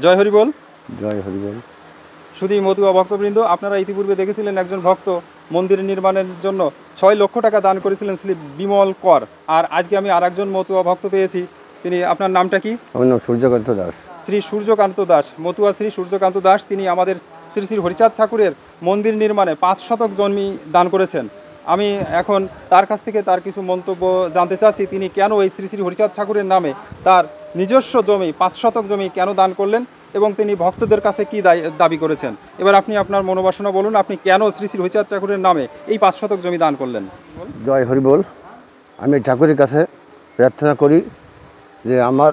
জয় হরি বল। জয় হরি বল। শুধু মতুয়া ভক্তবৃন্দ, আপনারা ইতিপূর্বে দেখেছিলেন একজন ভক্ত মন্দির নির্মাণের জন্য 6 লক্ষ টাকা দান করেছিলেন শ্রী বিমল কর। আর আজকে আমি আর একজন মতুয়া ভক্ত পেয়েছি। তিনি, আপনার নামটা কি? আমার নাম সূর্যকান্ত দাস। শ্রী সূর্যকান্ত দাস, মতুয়া শ্রী সূর্যকান্ত দাস। তিনি আমাদের শ্রী শ্রী হরিচাঁদ ঠাকুরের মন্দির নির্মাণে 5 শতক জমি দান করেছেন। আমি এখন তার কাছ থেকে তার কিছু মন্তব্য জানতে চাচ্ছি। তিনি কেন এই শ্রী শ্রী হরিচাঁদ ঠাকুরের নামে তার নিজস্ব জমি 5 শতক জমি কেন দান করলেন এবং তিনি ভক্তদের কাছে কি দাবি করেছেন। এবার আপনি আপনার মনোবাসনা বলুন, আপনি কেন শ্রী শ্রী হরিচাঁদ ঠাকুরের নামে এই 5 শতক জমি দান করলেন। জয় হরি বল। আমি ঠাকুরের কাছে প্রার্থনা করি যে আমার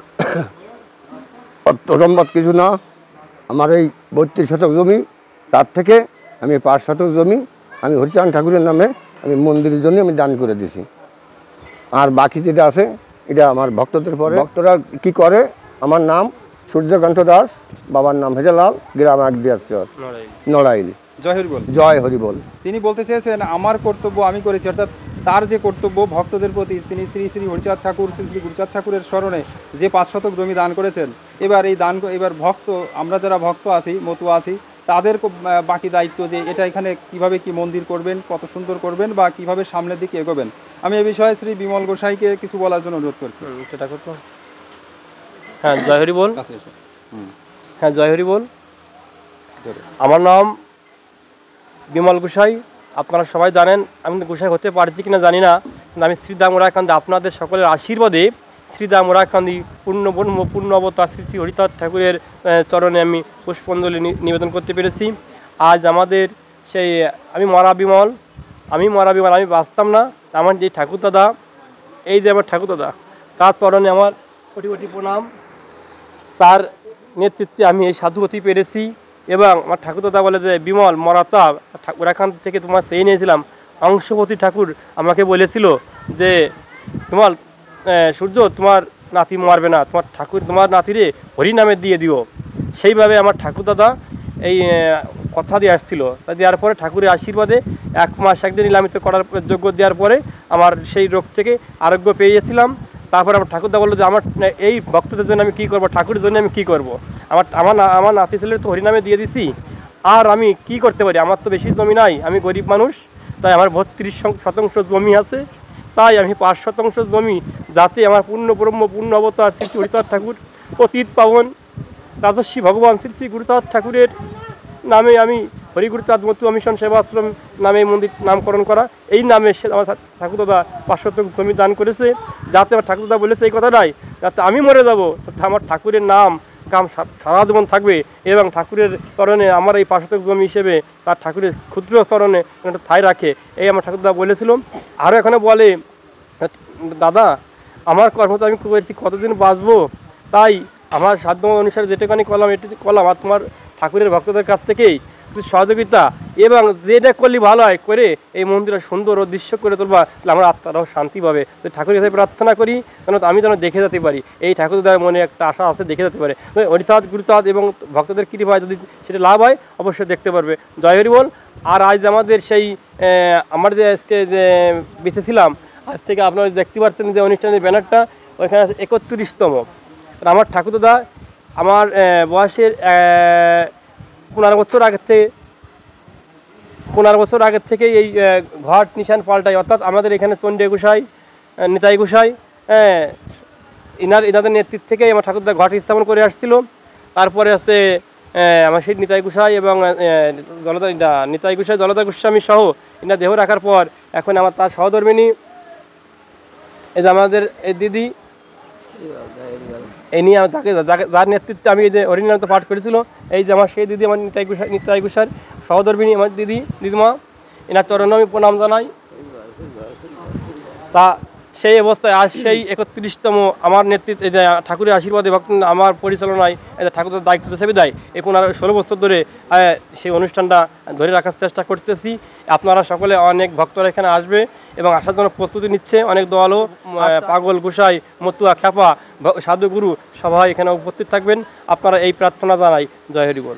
অর্থসম্পদ কিছু না, আমার এই 32 শতক জমি, তার থেকে আমি 5 শতক জমি আমি হরিচাঁদ ঠাকুরের নামে আমি মন্দিরের জন্য আমি দান করে দিছি। আর বাকি যেটা আছে এটা আমার ভক্তদের পরে। ভক্তরা কি করে, আমার নাম সূর্যকান্ত দাস, বাবার নাম হেজালাল, গ্রাম একদিয়াচর, নড়াইল। জয় হরি বল। জয় হরি বল। তিনি বলতে চেয়েছেন আমার কর্তব্য আমি করেছি, অর্থাৎ তার যে কর্তব্য ভক্তদের প্রতি, তিনি শ্রী শ্রী হরিচাঁদ ঠাকুর শ্রী শ্রী গুরুচাঁদ ঠাকুরের স্মরণে যে 5 শতক জমি দান করেছেন, এবার এই দান, এবার ভক্ত, আমরা যারা ভক্ত আছি, মতুয়া আছি, তাদের বাকি দায়িত্ব যে এটা এখানে কিভাবে কি মন্দির করবেন, কত সুন্দর করবেন বা কিভাবে সামনের দিকে এগোবেন। আমি এই বিষয়ে শ্রী বিমল গোসাইকে কিছু বলার জন্য অনুরোধ করছি। সেটা করতো। হ্যাঁ, জয় হরি বল। হ্যাঁ, জয় হরি বল। আমার নাম বিমল গোসাই। আপনারা সবাই জানেন, আমি গোসাই হতে পারছি কিনা জানি না, কিন্তু আমি শ্রীদাম ওরাকান্দি, আপনাদের সকলের আশীর্বাদে শ্রীদাম ওরাকান্দি পূর্ণ অবতার শ্রী শ্রী হরিচাঁদ ঠাকুরের চরণে আমি পুষ্পাঞ্জলি নিবেদন করতে পেরেছি। আজ আমাদের সেই আমি মরা বিমল, আমি বাঁচতাম না। আমার যে ঠাকুরদাদা, এই যে আমার ঠাকুরদাদা, তার চরণে আমার কোটি কোটি প্রণাম। তার নেতৃত্বে আমি এই সাধু হতে পেরেছি। এবং আমার ঠাকুরদাদা বলে যে বিমল মরাতা ওরাখান থেকে তোমার সেই নিয়েছিলাম। অংশপতি ঠাকুর আমাকে বলেছিল যে তোমার সূর্য, তোমার নাতি মারবে না, তোমার ঠাকুর তোমার নাতিরে হরি নামে দিয়ে দিও। সেইভাবে আমার ঠাকুরদাদা এই কথা দিয়ে আসছিল। দেওয়ার পরে ঠাকুরের আশীর্বাদে 1 মাস 1 দিন নিলামিত করার যোগ্য দেওয়ার পরে আমার সেই রোগ থেকে আরোগ্য পেয়েছিলাম। তারপরে আমার ঠাকুরদা বললো যে আমার এই ভক্তদের জন্য আমি কী করবো, ঠাকুরের জন্য আমি কী করবো, আমার নাতি ছেলের তো হরিনামে দিয়ে দিছি, আর আমি কি করতে পারি, আমার তো বেশি জমি নাই, আমি গরিব মানুষ, তাই আমার 32 শতাংশ জমি আছে, তাই আমি 5 শতাংশ জমি, যাতে আমার পূর্ণ ব্রহ্ম পূর্ণ অবতার শ্রী শ্রী হরিচাঁদ ঠাকুর, পতিত পাবন রাজস্বী ভগবান শ্রী শ্রী গুরুচাঁদ ঠাকুরের নামে আমি হরিগুরুচাঁদ মতুয়া মিশন সেবা আশ্রম নামে মন্দির নামকরণ করা, এই নামে আমার ঠাকুরদাদা 5 শতক জমি দান করেছে। যাতে আমার ঠাকুরদাদা বলেছে এই কথাটাই, যাতে আমি মরে যাব, আমার ঠাকুরের নাম কাম সারা জীবন থাকবে এবং ঠাকুরের চরণে আমার এই 5 শতক জমি হিসেবে তার ঠাকুরের ক্ষুদ্র চরণে একটা ঠাঁই রাখে, এই আমার ঠাকুরদাদা বলেছিল। আরও এখানে বলে, দাদা আমার কর্ম তো আমি করেছি, কতদিন বাঁচবো, তাই আমার সাধ্য অনুসারে যেটাখানি করলাম এটি করলাম, আর তোমার ঠাকুরের ভক্তদের কাছ থেকেই সহযোগিতা এবং যেটা করলে ভালো হয় করে এই মন্দিরটা সুন্দর ও দৃশ্য করে তুলবা, তাহলে আমার আত্মারাও শান্তি পাবে। তো ঠাকুরের কাছে প্রার্থনা করি যেন আমি যেন দেখে যেতে পারি, এই ঠাকুরদার মনে একটা আশা আছে, দেখে যেতে পারে। হরিচাঁদ গুরুচাঁদ এবং ভক্তদের কৃপায় যদি সেটা লাভ হয় অবশ্যই দেখতে পারবে। জয় হরি বল। আর আজ আমাদের সেই আমার যে আজকে যে বেঁচেছিলাম, আজ থেকে আপনারা দেখতে পাচ্ছেন যে অনুষ্ঠানের ব্যানারটা, ওইখানে আছে 31তম। আমার ঠাকুরদাদা আমার বয়সের 15 বছর আগের থেকে এই ঘট নিশান পাল্টাই, অর্থাৎ আমাদের এখানে চণ্ডী গোসাই, নিতাই গোসাই, এনাদের নেতৃত্ব থেকেই আমার ঠাকুরদা ঘট স্থাপন করে আসছিল। তারপরে আছে আমার সেই নিতাই গোসাই এবং নিতাই গোসাই জলদা গোস্বামী সহ এনার দেহ রাখার পর এখন আমার তার সহধর্মিনী এই যে আমাদের এই দিদি, এই নিয়ে তাকে যার নেতৃত্বে আমি এই যে হরিনাম পাঠ করেছিল, এই যে আমার সেই দিদি, আমার নিতাই গোসাইর সহধর্মিনী আমার দিদিমা, এনার চরণে আমি প্রণাম জানাই। তা সেই অবস্থায় আজ সেই 31তম আমার নেতৃত্বে যে ঠাকুরের আশীর্বাদে ভক্ত আমার পরিচালনায় এই যে ঠাকুরের দায়িত্ব হিসেবে দেয়, এই 16 বছর ধরে সেই অনুষ্ঠানটা ধরে রাখার চেষ্টা করতেছি। আপনারা সকলে, অনেক ভক্তরা এখানে আসবে এবং আসার জন্য প্রস্তুতি নিচ্ছে, অনেক দয়ালু পাগল গোসাই মতুয়া খ্যাপা সাধুগুরু সবাই এখানে উপস্থিত থাকবেন। আপনারা এই প্রার্থনা জানাই। জয় হরি বল।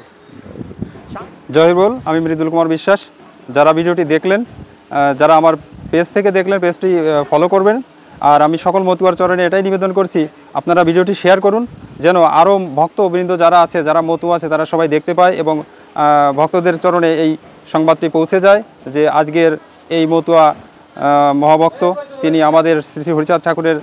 জয় হরি বল। আমি মৃদুল কুমার বিশ্বাস। যারা ভিডিওটি দেখলেন, যারা আমার পেজ থেকে দেখলেন, পেজটি ফলো করবেন আর আমি সকল মতুয়ার চরণে এটাই নিবেদন করছি, আপনারা ভিডিওটি শেয়ার করুন যেন আরও ভক্তবৃন্দ যারা আছে, যারা মতুয়া আছে, তারা সবাই দেখতে পায় এবং ভক্তদের চরণে এই সংবাদটি পৌঁছে যায় যে আজকের এই মতুয়া মহাভক্ত তিনি আমাদের শ্রী শ্রী হরিচাঁদ ঠাকুরের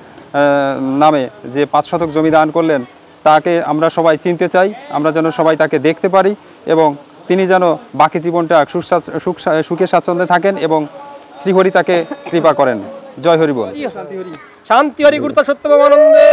নামে যে 5 শতক জমি দান করলেন, তাকে আমরা সবাই চিনতে চাই, আমরা যেন সবাই তাকে দেখতে পারি এবং তিনি যেন বাকি জীবনটা সুখে স্বাচ্ছন্দ্যে থাকেন এবং শ্রীহরি তাকে কৃপা করেন। জয় হরি বল। শান্তি হরি গুরুতা সত্যমানন্দে।